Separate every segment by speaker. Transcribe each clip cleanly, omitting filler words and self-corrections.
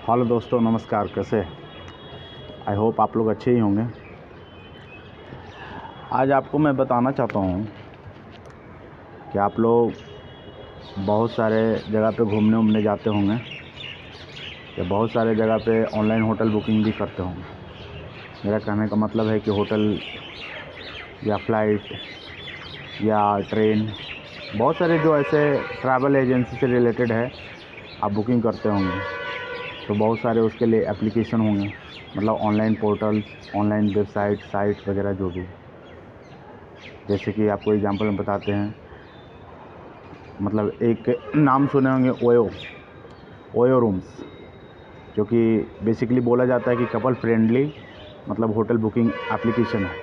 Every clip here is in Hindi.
Speaker 1: हेलो दोस्तों, नमस्कार। कैसे? आई होप आप लोग अच्छे ही होंगे। आज आपको मैं बताना चाहता हूँ कि आप लोग बहुत सारे जगह पे घूमने उमने जाते होंगे या बहुत सारे जगह पे ऑनलाइन होटल बुकिंग भी करते होंगे। मेरा कहने का मतलब है कि होटल या फ्लाइट या ट्रेन, बहुत सारे जो ऐसे ट्रैवल एजेंसी से रिलेटेड है आप बुकिंग करते होंगे। तो बहुत सारे उसके लिए एप्लीकेशन होंगे, मतलब online portal, online website, site वगैरह जो भी। जैसे कि आपको एग्जांपल में बताते हैं, मतलब एक नाम सुने होंगे, ओयो रूम्स, जो कि बेसिकली बोला जाता है कि कपल फ्रेंडली मतलब होटल बुकिंग एप्लीकेशन है,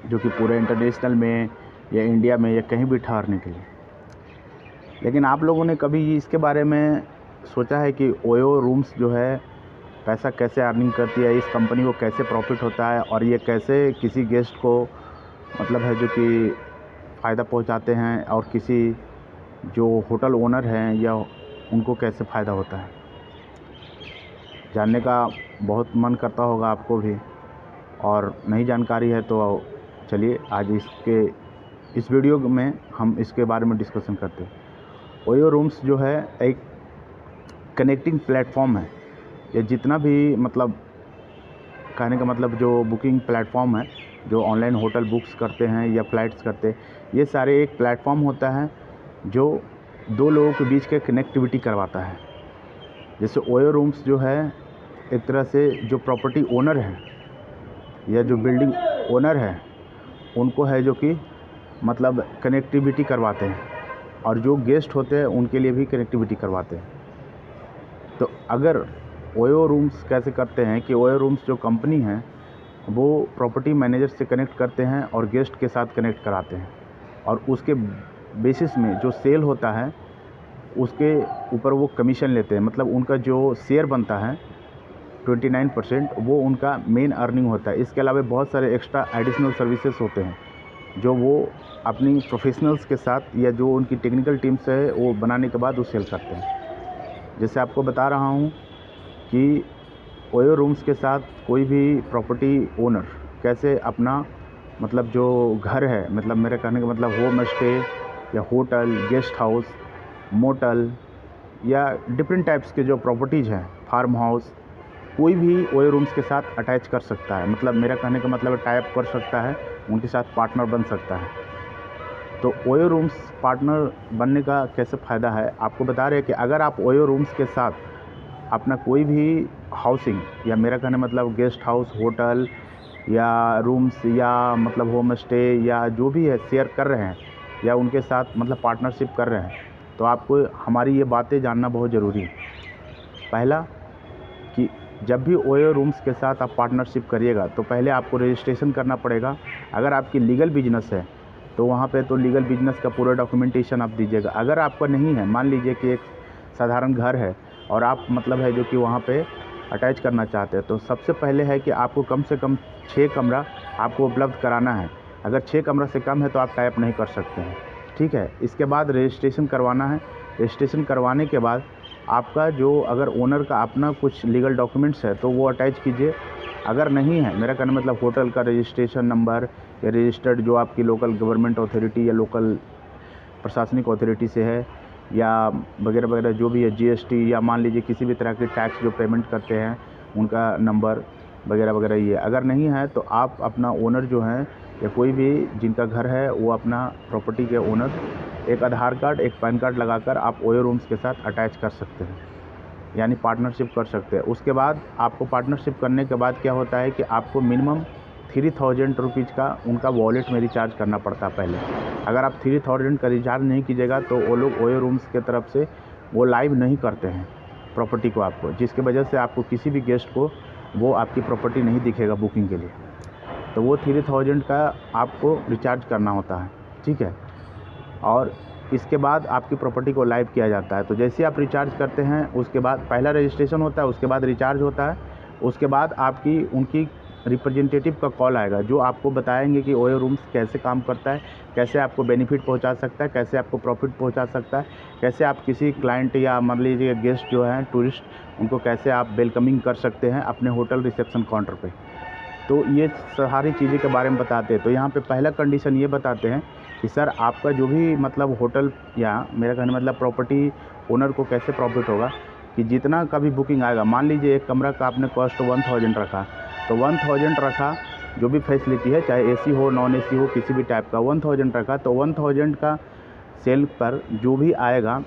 Speaker 1: जो कि पूरे इंटरनेशनल में या इंडिया में या कहीं भी ठहरने के लिए। लेकिन आप लोगों ने कभी इसके बारे में सोचा है कि ओयो रूम्स जो है पैसा कैसे अर्निंग करती है, इस कंपनी को कैसे प्रॉफिट होता है और ये कैसे किसी गेस्ट को मतलब है जो कि फ़ायदा पहुंचाते हैं और किसी जो होटल ओनर हैं या उनको कैसे फ़ायदा होता है? जानने का बहुत मन करता होगा आपको भी, और नई जानकारी है तो चलिए आज इस वीडियो में हम इसके बारे में डिस्कशन करते हैं। ओयो रूम्स जो है एक कनेक्टिंग प्लेटफॉर्म है। ये जितना भी मतलब कहने का मतलब जो बुकिंग प्लेटफॉर्म है, जो ऑनलाइन होटल बुक्स करते हैं या फ़्लाइट्स करते हैं, ये सारे एक प्लेटफॉर्म होता है जो दो लोगों के बीच के कनेक्टिविटी करवाता है। जैसे ओयो रूम्स जो है एक तरह से जो प्रॉपर्टी ओनर है या जो बिल्डिंग ओनर है उनको है जो कि मतलब कनेक्टिविटी करवाते हैं, और जो गेस्ट होते हैं उनके लिए भी कनेक्टिविटी करवाते हैं। तो अगर ओयो रूम्स कैसे करते हैं कि ओयो रूम्स जो कंपनी है वो प्रॉपर्टी मैनेजर से कनेक्ट करते हैं और गेस्ट के साथ कनेक्ट कराते हैं, और उसके बेसिस में जो सेल होता है उसके ऊपर वो कमीशन लेते हैं। मतलब उनका जो शेयर बनता है 29% वो उनका मेन अर्निंग होता है। इसके अलावा बहुत सारे एक्स्ट्रा एडिशनल सर्विसेज होते हैं जो वो अपनी प्रोफेशनल्स के साथ या जो उनकी टेक्निकल टीम से है वो बनाने के बाद वो सेल करते हैं। जैसे आपको बता रहा हूँ कि ओयो रूम्स के साथ कोई भी प्रॉपर्टी ओनर कैसे अपना मतलब जो घर है, मतलब मेरे कहने का मतलब होम स्टे या होटल, गेस्ट हाउस, मोटल या डिफरेंट टाइप्स के जो प्रॉपर्टीज़ हैं, फार्म हाउस, कोई भी ओयो रूम्स के साथ अटैच कर सकता है। मतलब मेरा कहने का मतलब टाई अप कर सकता है, उनके साथ पार्टनर बन सकता है। तो ओयो रूम्स पार्टनर बनने का कैसे फ़ायदा है आपको बता रहे हैं कि अगर आप ओयो रूम्स के साथ अपना कोई भी हाउसिंग या मेरा कहने मतलब गेस्ट हाउस, होटल या रूम्स या मतलब होम स्टे या जो भी है शेयर कर रहे हैं या उनके साथ मतलब पार्टनरशिप कर रहे हैं, तो आपको हमारी ये बातें जानना बहुत ज़रूरी है। पहला कि जब भी ओयो रूम्स के साथ आप पार्टनरशिप करिएगा तो पहले आपको रजिस्ट्रेशन करना पड़ेगा। अगर आपकी लीगल बिजनेस है तो वहाँ पे तो लीगल बिजनेस का पूरा डॉक्यूमेंटेशन आप दीजिएगा। अगर आपका नहीं है, मान लीजिए कि एक साधारण घर है और आप मतलब है जो कि वहाँ पे अटैच करना चाहते हैं, तो सबसे पहले है कि आपको कम से कम 6 कमरा आपको उपलब्ध कराना है। अगर 6 कमरा से कम है तो आप टाई अप नहीं कर सकते हैं, ठीक है। इसके बाद रजिस्ट्रेशन करवाना है। रजिस्ट्रेशन करवाने के बाद आपका जो अगर ओनर का अपना कुछ लीगल डॉक्यूमेंट्स है तो वो अटैच कीजिए। अगर नहीं है, मेरा कहना मतलब होटल का रजिस्ट्रेशन नंबर या रजिस्टर्ड जो आपकी लोकल गवर्नमेंट अथॉरिटी या लोकल प्रशासनिक अथॉरिटी से है या वगैरह वगैरह जो भी है, जीएसटी या मान लीजिए किसी भी तरह के टैक्स जो पेमेंट करते हैं उनका नंबर वगैरह वगैरह, ये अगर नहीं है तो आप अपना ओनर जो है या कोई भी जिनका घर है वो अपना प्रॉपर्टी के ओनर एक आधार कार्ड, एक पैन कार्ड लगाकर आप ओयो रूम्स के साथ अटैच कर सकते हैं, यानी पार्टनरशिप कर सकते हैं। उसके बाद आपको पार्टनरशिप करने के बाद क्या होता है कि आपको मिनिमम 3000 रुपीज़ का उनका वॉलेट में रिचार्ज करना पड़ता है पहले। अगर आप 3000 का रिचार्ज नहीं कीजिएगा तो वो लोग ओयो रूम्स के तरफ से वो लाइव नहीं करते हैं प्रॉपर्टी को आपको, जिसकी वजह से आपको किसी भी गेस्ट को वो आपकी प्रॉपर्टी नहीं दिखेगा बुकिंग के लिए। तो वो 3000 का आपको रिचार्ज करना होता है, ठीक है। और इसके बाद आपकी प्रॉपर्टी को लाइव किया जाता है। तो जैसे आप रिचार्ज करते हैं उसके बाद पहला रजिस्ट्रेशन होता है, उसके बाद रिचार्ज होता है, उसके बाद आपकी उनकी रिप्रेजेंटेटिव का कॉल आएगा जो आपको बताएंगे कि ओयो रूम्स कैसे काम करता है, कैसे आपको बेनिफिट पहुंचा सकता है, कैसे आपको प्रॉफिट पहुंचा सकता है, कैसे आप किसी क्लाइंट या मान लीजिए गेस्ट जो हैं टूरिस्ट, उनको कैसे आप वेलकमिंग कर सकते हैं अपने होटल रिसेप्शन काउंटर पे। तो ये सारी चीज़ें के बारे में बताते हैं। तो यहाँ पे पहला कंडीशन ये बताते हैं कि सर आपका जो भी मतलब होटल या मेरा कहने मतलब प्रॉपर्टी ओनर को कैसे प्रॉफिट होगा कि जितना का भी बुकिंग आएगा, मान लीजिए एक कमरा का आपने कॉस्ट 1000 रखा, तो 1000 रखा, जो भी फैसिलिटी है चाहे एसी हो नॉन एसी हो किसी भी टाइप का 1000 रखा, तो 1000 का सेल पर जो भी आएगा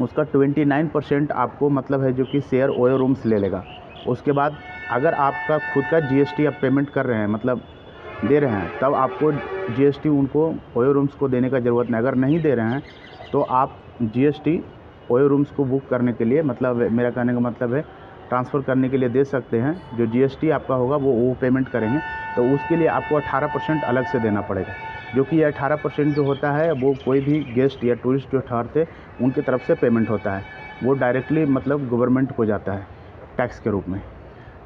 Speaker 1: उसका 29% आपको मतलब है जो कि शेयर ओयो रूम्स ले लेगा। उसके बाद अगर आपका खुद का जीएसटी आप पेमेंट कर रहे हैं मतलब दे रहे हैं, तब आपको जीएसटी उनको ओयो रूम्स को देने का ज़रूरत नहीं। अगर नहीं दे रहे हैं तो आप जीएसटी ओयो रूम्स को बुक करने के लिए मतलब मेरा कहने का मतलब है ट्रांसफ़र करने के लिए दे सकते हैं। जो जीएसटी आपका होगा वो पेमेंट करेंगे, तो उसके लिए आपको 18% अलग से देना पड़ेगा, जो कि 18% जो होता है वो कोई भी गेस्ट या टूरिस्ट जो ठहरते उनकी तरफ से पेमेंट होता है, वो डायरेक्टली मतलब गवर्नमेंट को जाता है टैक्स के रूप में।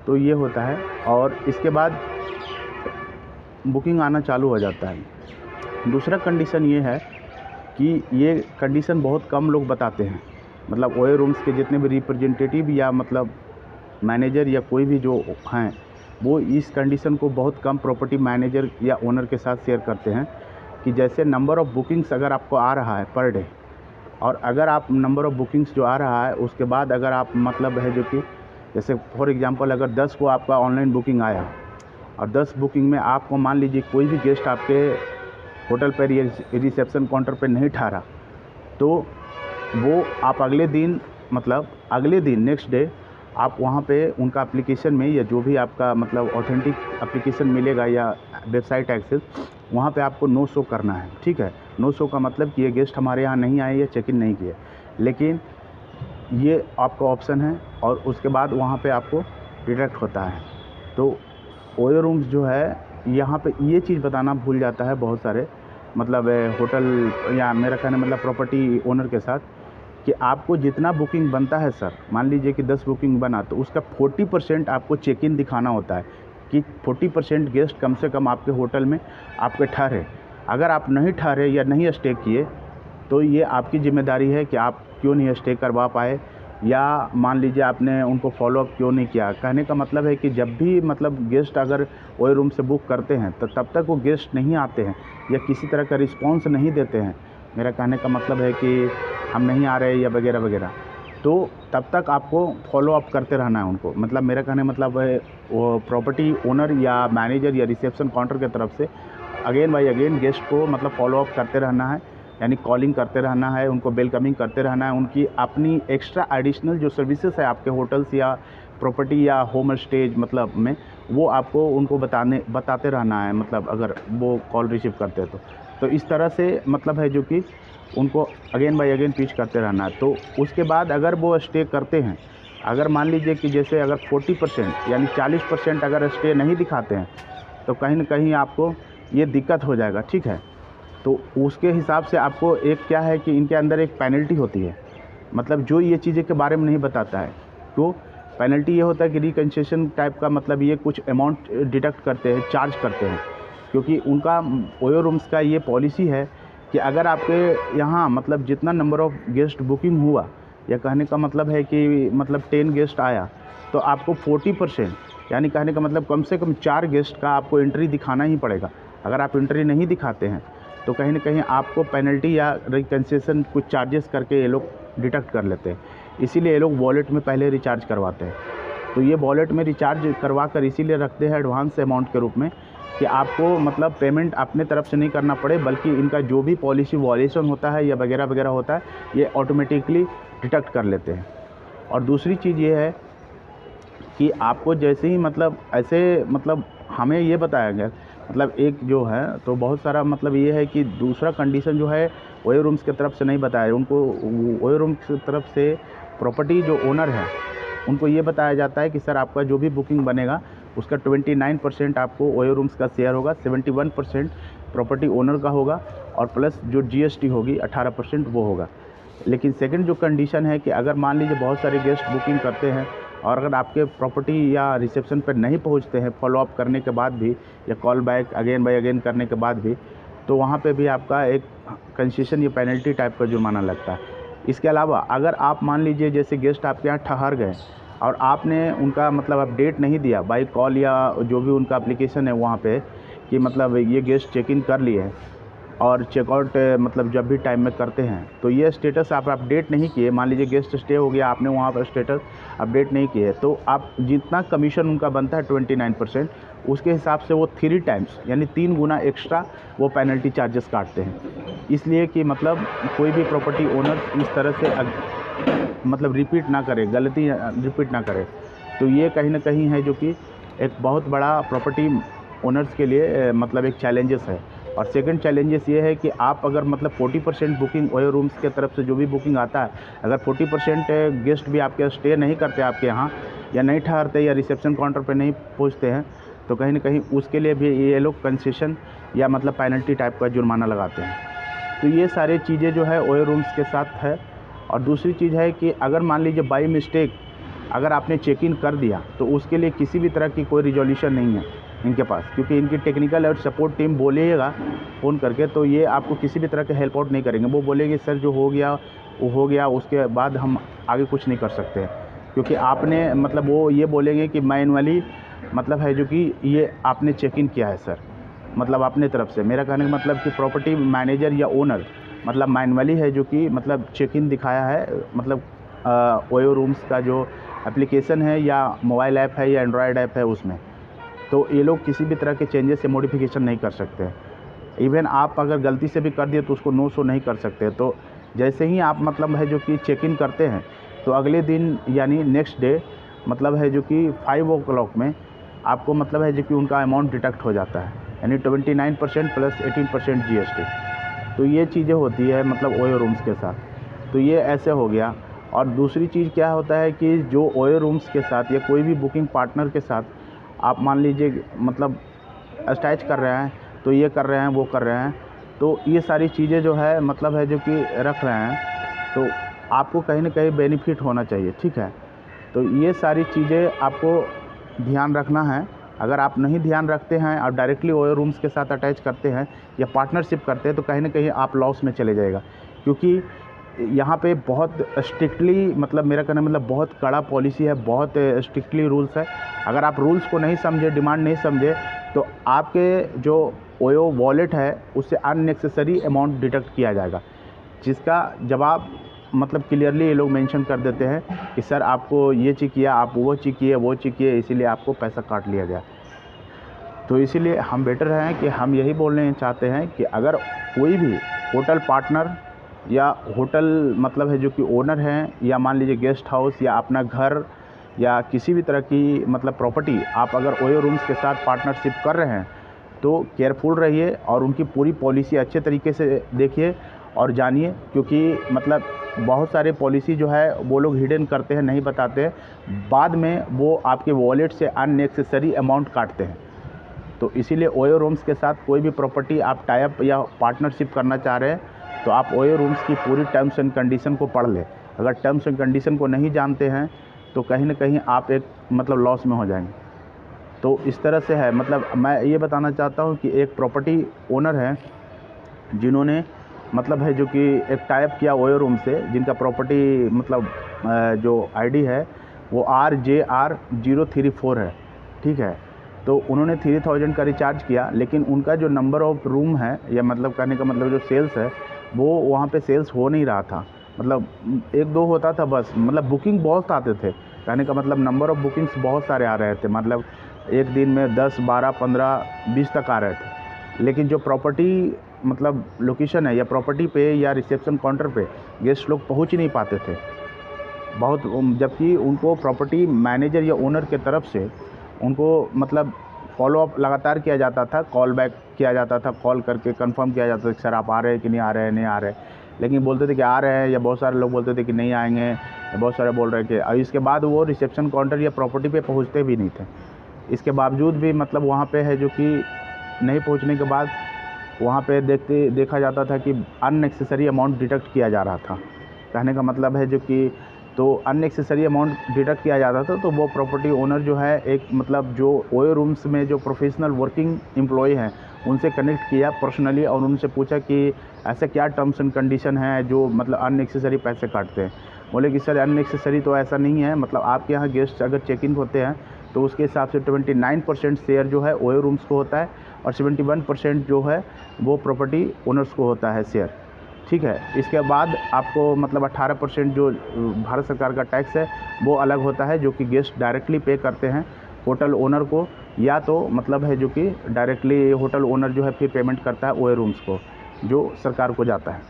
Speaker 1: तो ये होता है और इसके बाद बुकिंग आना चालू हो जाता है। दूसरा कंडीशन ये है कि ये कंडीशन बहुत कम लोग बताते हैं, मतलब ओयो रूम्स के जितने भी रिप्रेजेंटेटिव या मतलब मैनेजर या कोई भी जो हैं वो इस कंडीशन को बहुत कम प्रॉपर्टी मैनेजर या ओनर के साथ शेयर करते हैं कि जैसे नंबर ऑफ़ बुकिंग्स अगर आपको आ रहा है पर डे, और अगर आप नंबर ऑफ़ बुकिंग्स जो आ रहा है उसके बाद अगर आप मतलब है जो कि जैसे फॉर एग्जांपल अगर 10 को आपका ऑनलाइन बुकिंग आया और 10 बुकिंग में आपको मान लीजिए कोई भी गेस्ट आपके होटल पर या रिसेप्शन काउंटर पर नहीं ठहरा, तो वो आप अगले दिन मतलब अगले दिन नेक्स्ट डे आप वहाँ पे उनका एप्लीकेशन में या जो भी आपका मतलब ऑथेंटिक एप्लीकेशन मिलेगा या वेबसाइट एक्सेस, वहाँ पे आपको नो शो करना है। ठीक है, नो शो का मतलब कि ये गेस्ट हमारे यहाँ नहीं आए या चेक इन नहीं किए, लेकिन ये आपका ऑप्शन है और उसके बाद वहाँ पे आपको डिडक्ट होता है। तो ओयो रूम्स जो है यहाँ पे ये चीज़ बताना भूल जाता है बहुत सारे मतलब होटल या मेरा कहने मतलब प्रॉपर्टी ओनर के साथ कि आपको जितना बुकिंग बनता है सर, मान लीजिए कि 10 बुकिंग बना तो उसका 40% आपको चेक इन दिखाना होता है कि 40% गेस्ट कम से कम आपके होटल में आपके ठहरे। अगर आप नहीं ठहरे या नहीं स्टे किए तो ये आपकी ज़िम्मेदारी है कि आप क्यों नहीं स्टे करवा पाए या मान लीजिए आपने उनको फॉलोअप क्यों नहीं किया। कहने का मतलब है कि जब भी मतलब गेस्ट अगर ओयो रूम से बुक करते हैं तो तब तक वो गेस्ट नहीं आते हैं या किसी तरह का रिस्पॉन्स नहीं देते हैं, मेरा कहने का मतलब है कि हम नहीं आ रहे या वगैरह वगैरह, तो तब तक आपको फॉलो अप करते रहना है उनको। मतलब मेरा कहने मतलब है वो प्रॉपर्टी ओनर या मैनेजर या रिसेप्शन काउंटर की तरफ से अगेन बाई अगेन गेस्ट को मतलब फॉलो अप करते रहना है, यानी कॉलिंग करते रहना है, उनको वेलकमिंग करते रहना है। उनकी अपनी एक्स्ट्रा एडिशनल जो सर्विसेज है आपके होटल्स या प्रॉपर्टी या होम स्टेज मतलब में, वो आपको उनको बताते रहना है, मतलब अगर वो कॉल रिसीव करते हैं तो इस तरह से मतलब है जो कि उनको अगेन बाय अगेन पीच करते रहना है। तो उसके बाद अगर वो स्टे करते हैं, अगर मान लीजिए कि जैसे अगर 40% यानी 40% अगर स्टे नहीं दिखाते हैं तो कहीं ना कहीं आपको ये दिक्कत हो जाएगा। ठीक है, तो उसके हिसाब से आपको एक क्या है कि इनके अंदर एक पेनल्टी होती है, मतलब जो ये चीज़ें के बारे में नहीं बताता है। तो पेनल्टी ये होता है कि रिकन्सेशन टाइप का, मतलब ये कुछ अमाउंट डिडक्ट करते हैं, चार्ज करते हैं, क्योंकि उनका ओयो रूम्स का ये पॉलिसी है कि अगर आपके यहाँ मतलब जितना नंबर ऑफ़ गेस्ट बुकिंग हुआ, या कहने का मतलब है कि मतलब 10 गेस्ट आया तो आपको 40% यानी कहने का मतलब कम से कम 4 गेस्ट का आपको एंट्री दिखाना ही पड़ेगा। अगर आप एंट्री नहीं दिखाते हैं तो कहीं ना कहीं आपको पेनल्टी या रिकन्सेशन कुछ चार्जेस करके ये लोग डिडक्ट कर लेते हैं। इसीलिए ये लोग वॉलेट में पहले रिचार्ज करवाते हैं। तो ये वॉलेट में रिचार्ज करवा कर इसीलिए रखते हैं एडवांस अमाउंट के रूप में कि आपको मतलब पेमेंट अपने तरफ से नहीं करना पड़े, बल्कि इनका जो भी पॉलिसी वॉलेशन होता है या वगैरह वगैरह होता है ये ऑटोमेटिकली डिटेक्ट कर लेते हैं। और दूसरी चीज़ ये है कि आपको जैसे ही मतलब ऐसे मतलब हमें ये बताया गया, मतलब एक जो है तो बहुत सारा मतलब ये है कि दूसरा कंडीशन जो है ओयो रूम्स की तरफ से नहीं बताया उनको। ओयो रूम्स की तरफ से प्रॉपर्टी जो ओनर है उनको ये बताया जाता है कि सर आपका जो भी बुकिंग बनेगा उसका 29% आपको ओयो रूम्स का शेयर होगा, 71% प्रॉपर्टी ओनर का होगा और प्लस जो जीएसटी होगी 18% वो होगा। लेकिन सेकंड जो कंडीशन है कि अगर मान लीजिए बहुत सारे गेस्ट बुकिंग करते हैं और अगर आपके प्रॉपर्टी या रिसेप्शन पर नहीं पहुंचते हैं फॉलो अप करने के बाद भी, या call back again buy again करने के बाद भी, तो वहाँ पे भी आपका एक कंसेशन या पेनल्टी टाइप का जुर्माना लगता है। इसके अलावा अगर आप मान लीजिए जैसे गेस्ट आपके यहाँ ठहर गए और आपने उनका मतलब अपडेट नहीं दिया बाई कॉल या जो भी उनका एप्लीकेशन है वहाँ पे कि मतलब ये गेस्ट चेक इन कर लिए हैं, और चेकआउट मतलब जब भी टाइम में करते हैं तो ये स्टेटस आप अपडेट नहीं किए, मान लीजिए गेस्ट स्टे हो गया, आपने वहाँ पर स्टेटस अपडेट नहीं किए, तो आप जितना कमीशन उनका बनता है 29%, उसके हिसाब से वो 3 टाइम्स यानी 3 गुना एक्स्ट्रा वो पेनल्टी चार्जेस काटते हैं। इसलिए कि मतलब कोई भी प्रॉपर्टी ओनर इस तरह से मतलब रिपीट ना करे, गलती रिपीट ना करे। तो ये कहीं ना कहीं है जो कि एक बहुत बड़ा प्रॉपर्टी ओनर्स के लिए मतलब एक चैलेंजेस है। और सेकंड चैलेंजेस ये है कि आप अगर मतलब 40% बुकिंग ओयो रूम्स के तरफ से जो भी बुकिंग आता है, अगर 40% गेस्ट भी आपके स्टे नहीं करते आपके यहाँ, या नहीं ठहरते, या रिसेप्शन काउंटर पे नहीं पहुँचते हैं, तो कहीं ना कहीं उसके लिए भी ये लोग कंसेशन या मतलब पेनल्टी टाइप का जुर्माना लगाते हैं। तो ये सारी चीज़ें जो है ओयो रूम्स के साथ है। और दूसरी चीज़ है कि अगर मान लीजिए बाई मिस्टेक अगर आपने चेक इन कर दिया, तो उसके लिए किसी भी तरह की कोई रिजोल्यूशन नहीं है इनके पास, क्योंकि इनकी टेक्निकल और सपोर्ट टीम बोलिएगा फ़ोन करके तो ये आपको किसी भी तरह के हेल्प आउट नहीं करेंगे। वो बोलेंगे सर जो हो गया वो हो गया, उसके बाद हम आगे कुछ नहीं कर सकते हैं, क्योंकि आपने मतलब वो ये बोलेंगे कि मैनुअली मतलब है जो कि ये आपने चेक इन किया है सर, मतलब अपने तरफ से। मेरा कहने का मतलब कि प्रॉपर्टी मैनेजर या ओनर मतलब मैनुअली है जो कि मतलब चेक इन दिखाया है, मतलब ओयो रूम्स का जो एप्लीकेशन है या मोबाइल ऐप है या एंड्रॉयड ऐप है उसमें, तो ये लोग किसी भी तरह के चेंजेस या मॉडिफिकेशन नहीं कर सकते हैं। इवन आप अगर गलती से भी कर दिए तो उसको नो शो नहीं कर सकते। तो जैसे ही आप मतलब है जो कि चेक इन करते हैं, तो अगले दिन यानी नेक्स्ट डे मतलब है जो कि 5 o'clock में आपको मतलब है जो कि उनका अमाउंट डिडक्ट हो जाता है, यानी 29% प्लस 18% GST। तो ये चीज़ें होती है मतलब ओयो रूम्स के साथ। तो ये ऐसे हो गया। और दूसरी चीज़ क्या होता है कि जो ओयो रूम्स के साथ या कोई भी बुकिंग पार्टनर के साथ आप मान लीजिए मतलब अटैच कर रहे हैं, तो ये कर रहे हैं वो कर रहे हैं, तो ये सारी चीज़ें जो है मतलब है जो कि रख रहे हैं, तो आपको कहीं ना कहीं बेनिफिट होना चाहिए, ठीक है। तो ये सारी चीज़ें आपको ध्यान रखना है। अगर आप नहीं ध्यान रखते हैं और डायरेक्टली ओयो रूम्स के साथ अटैच करते हैं या पार्टनरशिप करते हैं, तो कहीं ना कहीं आप लॉस में चले जाएगा, क्योंकि यहाँ पे बहुत स्ट्रिक्टली मतलब मेरा कहना मतलब बहुत कड़ा पॉलिसी है, बहुत स्ट्रिक्टली रूल्स है। अगर आप रूल्स को नहीं समझे, डिमांड नहीं समझे, तो आपके जो ओयो वॉलेट है उससे अननेसेसरी अमाउंट डिडक्ट किया जाएगा, जिसका जवाब मतलब क्लियरली ये लोग मेंशन कर देते हैं कि सर आपको ये चेक किया, आप वो चेक किए, वो चेक किए, इसीलिए आपको पैसा काट लिया गया। तो इसीलिए हम बेटर हैं कि हम यही बोलने चाहते हैं कि अगर कोई भी होटल पार्टनर या होटल मतलब है जो कि ओनर हैं, या मान लीजिए गेस्ट हाउस या अपना घर या किसी भी तरह की मतलब प्रॉपर्टी आप अगर ओयो रूम्स के साथ पार्टनरशिप कर रहे हैं, तो केयरफुल रहिए और उनकी पूरी पॉलिसी अच्छे तरीके से देखिए और जानिए, क्योंकि मतलब बहुत सारे पॉलिसी जो है वो लोग हिडन करते हैं, नहीं बताते हैं, बाद में वो आपके वॉलेट से अननेसेसरी अमाउंट काटते हैं। तो इसीलिए ओयो रूम्स के साथ कोई भी प्रॉपर्टी आप टाइप या पार्टनरशिप करना चाह रहे हैं, तो आप ओयो रूम्स की पूरी टर्म्स एंड कंडीशन को पढ़ लें। अगर टर्म्स एंड कंडीशन को नहीं जानते हैं तो कहीं ना कहीं आप एक मतलब लॉस में हो जाएंगे। तो इस तरह से है। मतलब मैं ये बताना चाहता हूँ कि एक प्रॉपर्टी ओनर है जिन्होंने मतलब है जो कि एक टाइप किया ओयो रूम से, जिनका प्रॉपर्टी मतलब जो आईडी है वो RJR034 है, ठीक है। तो उन्होंने 3000 का रिचार्ज किया, लेकिन उनका जो नंबर ऑफ़ रूम है या मतलब कहने का मतलब जो सेल्स है वो वहाँ पे सेल्स हो नहीं रहा था, मतलब 1-2 होता था बस, मतलब बुकिंग बहुत आते थे। कहने का मतलब नंबर ऑफ़ बुकिंग्स बहुत सारे आ रहे थे, मतलब एक दिन में 10, 12, 15, 20 तक आ रहे थे। लेकिन जो प्रॉपर्टी मतलब लोकेशन है या प्रॉपर्टी पे या रिसेप्शन काउंटर पे गेस्ट लोग पहुंच ही नहीं पाते थे बहुत, जबकि उनको प्रॉपर्टी मैनेजर या ओनर के तरफ से उनको मतलब फॉलो अप लगातार किया जाता था, कॉल बैक किया जाता था, कॉल करके कंफर्म किया जाता था कि सर आप आ रहे हैं कि नहीं आ रहे हैं, नहीं आ रहे, लेकिन बोलते थे कि आ रहे हैं, या बहुत सारे लोग बोलते थे कि नहीं आएंगे, बहुत सारे बोल रहे थे। और इसके बाद वो रिसेप्शन काउंटर या प्रॉपर्टी पे पहुंचते भी नहीं थे। इसके बावजूद भी मतलब वहाँ पे है जो कि नहीं पहुँचने के बाद वहाँ पे देखा जाता था कि अननेसेसरी अमाउंट डिडक्ट किया जा रहा था। कहने का मतलब है जो कि तो अननेसेसरी अमाउंट डिडक्ट किया जाता था। तो वो प्रॉपर्टी ओनर जो है एक मतलब जो ओयो रूम्स में जो प्रोफेशनल वर्किंग एम्प्लॉय हैं उनसे कनेक्ट किया पर्सनली और उनसे पूछा कि ऐसा क्या टर्म्स एंड कंडीशन है जो मतलब अननेसेसरी पैसे काटते हैं। बोले कि सर अननेसेसरी तो ऐसा नहीं है, मतलब आपके यहाँ गेस्ट अगर चेक इन होते हैं तो उसके हिसाब से 29% शेयर जो है ओयो रूम्स को होता है और 71% जो है वो प्रॉपर्टी ओनर्स को होता है शेयर। ठीक है, इसके बाद आपको मतलब 18% जो भारत सरकार का टैक्स है वो अलग होता है, जो कि गेस्ट डायरेक्टली पे करते हैं होटल ओनर को, या तो मतलब है जो कि डायरेक्टली होटल ओनर जो है फिर पेमेंट करता है ओयो रूम्स को जो सरकार को जाता है।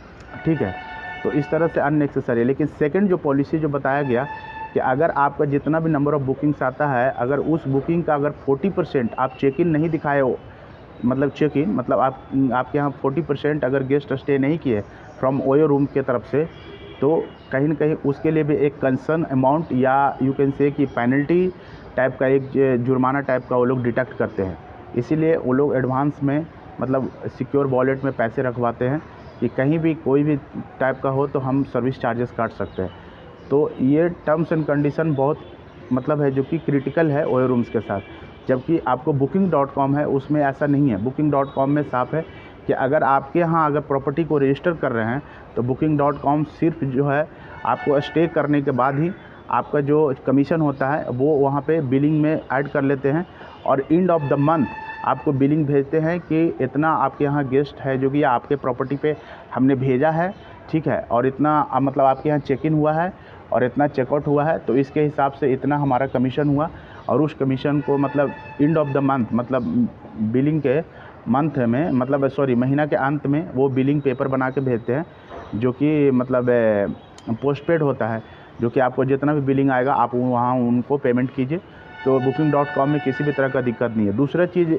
Speaker 1: ठीक है, तो इस तरह से अननेसेसरी। लेकिन सेकंड जो पॉलिसी जो बताया गया कि अगर आपका जितना भी नंबर ऑफ़ बुकिंग्स आता है, अगर उस बुकिंग का अगर 40% आप चेक इन नहीं दिखाए हो, मतलब चेक इन मतलब आपके यहाँ 40% अगर गेस्ट स्टे नहीं किए फ्रॉम ओयो रूम के तरफ से, तो कहीं ना कहीं उसके लिए भी एक कंसर्न अमाउंट या यू कैन से कि पेनल्टी टाइप का एक जुर्माना टाइप का वो लोग डिडक्ट करते हैं। इसीलिए वो लोग एडवांस में मतलब सिक्योर वॉलेट में पैसे रखवाते हैं कि कहीं भी कोई भी टाइप का हो तो हम सर्विस चार्जेस काट सकते हैं। तो ये टर्म्स एंड कंडीशन बहुत मतलब है जो कि क्रिटिकल है ओयो रूम्स के साथ। जबकि आपको booking.com है उसमें ऐसा नहीं है। booking.com में साफ है कि अगर आपके यहाँ अगर प्रॉपर्टी को रजिस्टर कर रहे हैं तो booking.com सिर्फ जो है आपको स्टे करने के बाद ही आपका जो कमीशन होता है वो वहाँ पे बिलिंग में ऐड कर लेते हैं और एंड ऑफ द मंथ आपको बिलिंग भेजते हैं कि इतना आपके यहाँ गेस्ट है जो कि आपके प्रॉपर्टी पे हमने भेजा है। ठीक है, और इतना मतलब आपके यहाँ चेक इन हुआ है और इतना चेकआउट हुआ है, तो इसके हिसाब से इतना हमारा कमीशन हुआ और उस कमीशन को मतलब एंड ऑफ द मंथ मतलब बिलिंग के मंथ में मतलब सॉरी महीना के अंत में वो बिलिंग पेपर बना के भेजते हैं, जो कि मतलब पोस्टपेड होता है, जो कि आपको जितना भी बिलिंग आएगा आप वहाँ उनको पेमेंट कीजिए। तो booking.com में किसी भी तरह का दिक्कत नहीं है। दूसरा चीज़,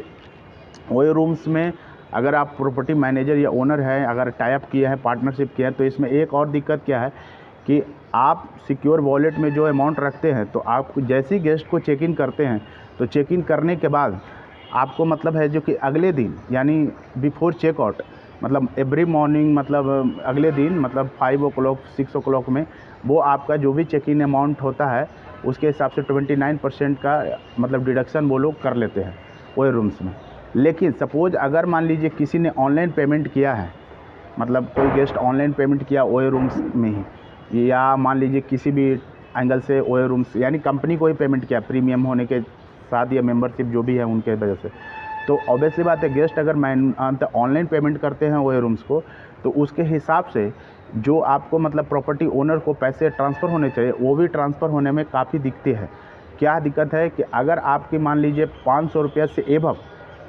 Speaker 1: ओयो रूम्स में अगर आप प्रॉपर्टी मैनेजर या ओनर हैं, अगर टाई अप किए हैं, पार्टनरशिप किए हैं, तो इसमें एक और दिक्कत क्या है कि आप सिक्योर वॉलेट में जो अमाउंट रखते हैं तो आप जैसे ही गेस्ट को चेक इन करते हैं तो चेक इन करने के बाद आपको मतलब है जो कि अगले दिन यानी बिफोर चेकआउट मतलब एवरी मॉर्निंग मतलब अगले दिन मतलब 5 o'clock 6 o'clock में वो आपका जो भी चेक इन अमाउंट होता है उसके हिसाब से 29% का मतलब डिडक्शन वो लोग कर लेते हैं ओयो रूम्स में। लेकिन सपोज़ अगर मान लीजिए किसी ने ऑनलाइन पेमेंट किया है, मतलब कोई गेस्ट ऑनलाइन पेमेंट किया ओयो रूम्स में ही, या मान लीजिए किसी भी एंगल से ओयो रूम्स यानी कंपनी को ही पेमेंट किया प्रीमियम होने के साथ या मेंबरशिप जो भी है उनके वजह से, तो ऑब्वियसली बात है गेस्ट अगर ऑनलाइन पेमेंट करते हैं ओयो रूम्स को तो उसके हिसाब से जो आपको मतलब प्रॉपर्टी ओनर को पैसे ट्रांसफ़र होने चाहिए वो भी ट्रांसफ़र होने में काफ़ी दिक्कतें हैं। क्या दिक्कत है कि अगर आपके मान लीजिए 500 रुपया से एबव,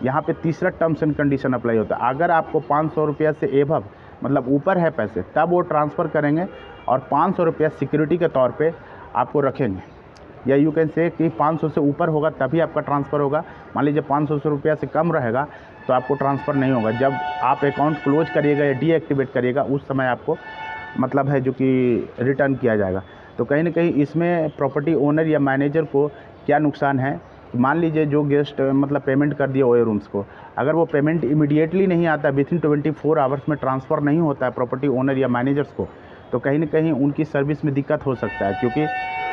Speaker 1: यहाँ पे तीसरा टर्म्स एंड कंडीशन अप्लाई होता है, अगर आपको 500 रुपया से एबव मतलब ऊपर है पैसे तब वो ट्रांसफ़र करेंगे और 500 रुपया सिक्योरिटी के तौर पे आपको रखेंगे, या यू कैन से कि 500 से ऊपर होगा तभी आपका ट्रांसफ़र होगा। मान लीजिए 500 रुपया से कम रहेगा तो आपको ट्रांसफ़र नहीं होगा। जब आप अकाउंट क्लोज करिएगा या डीएक्टिवेट करिएगा उस समय आपको मतलब है जो कि रिटर्न किया जाएगा। तो कहीं ना कहीं इसमें प्रॉपर्टी ओनर या मैनेजर को क्या नुकसान है, मान लीजिए जो गेस्ट मतलब पेमेंट कर दिया ओयो रूम्स को, अगर वो पेमेंट इमीडिएटली नहीं आता, विथिन 24 आवर्स में ट्रांसफ़र नहीं होता है प्रॉपर्टी ओनर या मैनेजर्स को, तो कहीं ना कहीं उनकी सर्विस में दिक्कत हो सकता है। क्योंकि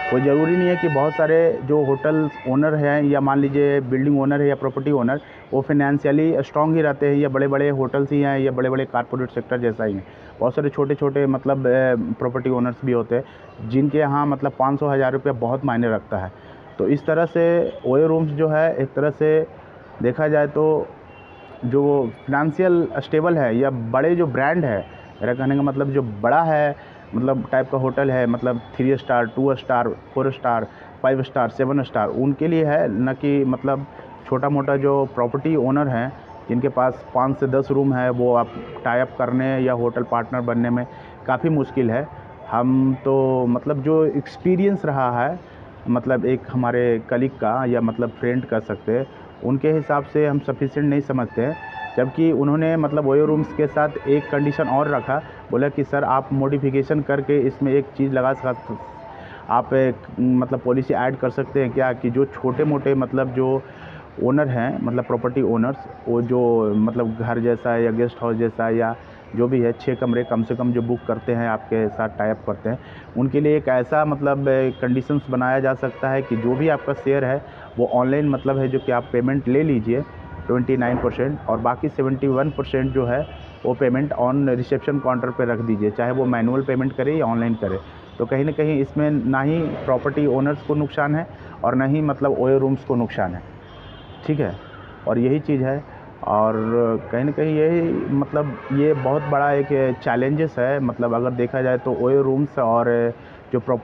Speaker 1: कोई ज़रूरी नहीं है कि बहुत सारे जो होटल ओनर हैं या मान लीजिए बिल्डिंग ओनर है या प्रॉपर्टी ओनर वो फाइनेंशियली स्ट्रॉन्ग ही रहते हैं, या बड़े बड़े होटल्स ही हैं या बड़े बड़े कॉर्पोरेट सेक्टर जैसा ही है। बहुत सारे छोटे छोटे मतलब प्रॉपर्टी ओनर्स भी होते हैं जिनके यहाँ मतलब 500-1000 रुपये बहुत मायने रखता है। तो इस तरह से ओयो रूम्स जो है एक तरह से देखा जाए तो जो फिनंशियल स्टेबल है या बड़े जो ब्रांड है, मेरा कहने का मतलब जो बड़ा है मतलब टाइप का होटल है, मतलब 3 star 2 star 4 star 5 star 7 star उनके लिए है, न कि मतलब छोटा मोटा जो प्रॉपर्टी ओनर हैं जिनके पास 5 से 10 रूम है वो आप टाई अप करने या होटल पार्टनर बनने में काफ़ी मुश्किल है। हम तो मतलब जो एक्सपीरियंस रहा है मतलब एक हमारे कलीग का या मतलब फ्रेंड कह सकते हैं, उनके हिसाब से हम सफिशिएंट नहीं समझते हैं। जबकि उन्होंने मतलब ओयो रूम्स के साथ एक कंडीशन और रखा, बोला कि सर आप मॉडिफिकेशन करके इसमें एक चीज़ लगा सकते, आप एक मतलब पॉलिसी ऐड कर सकते हैं क्या कि जो छोटे मोटे मतलब जो ओनर हैं मतलब प्रॉपर्टी ओनर्स, वो जो मतलब घर जैसा या गेस्ट हाउस जैसा या जो भी है 6 कमरे कम से कम जो बुक करते हैं, आपके साथ टाई अप करते हैं, उनके लिए एक ऐसा मतलब कंडीशंस बनाया जा सकता है कि जो भी आपका शेयर है वो ऑनलाइन मतलब है जो कि आप पेमेंट ले लीजिए 29% और बाकी 71% जो है वो पेमेंट ऑन रिसेप्शन काउंटर पे रख दीजिए, चाहे वो मैनुअल पेमेंट करे या ऑनलाइन करे। तो कहीं ना कहीं इसमें ना ही प्रॉपर्टी ओनर्स को नुकसान है और ना ही मतलब ओयो रूम्स को नुकसान है, ठीक है। और यही चीज़ है, और कहीं ना कहीं यही मतलब ये बहुत बड़ा एक चैलेंजेस है, मतलब अगर देखा जाए तो ओयो रूम्स और जो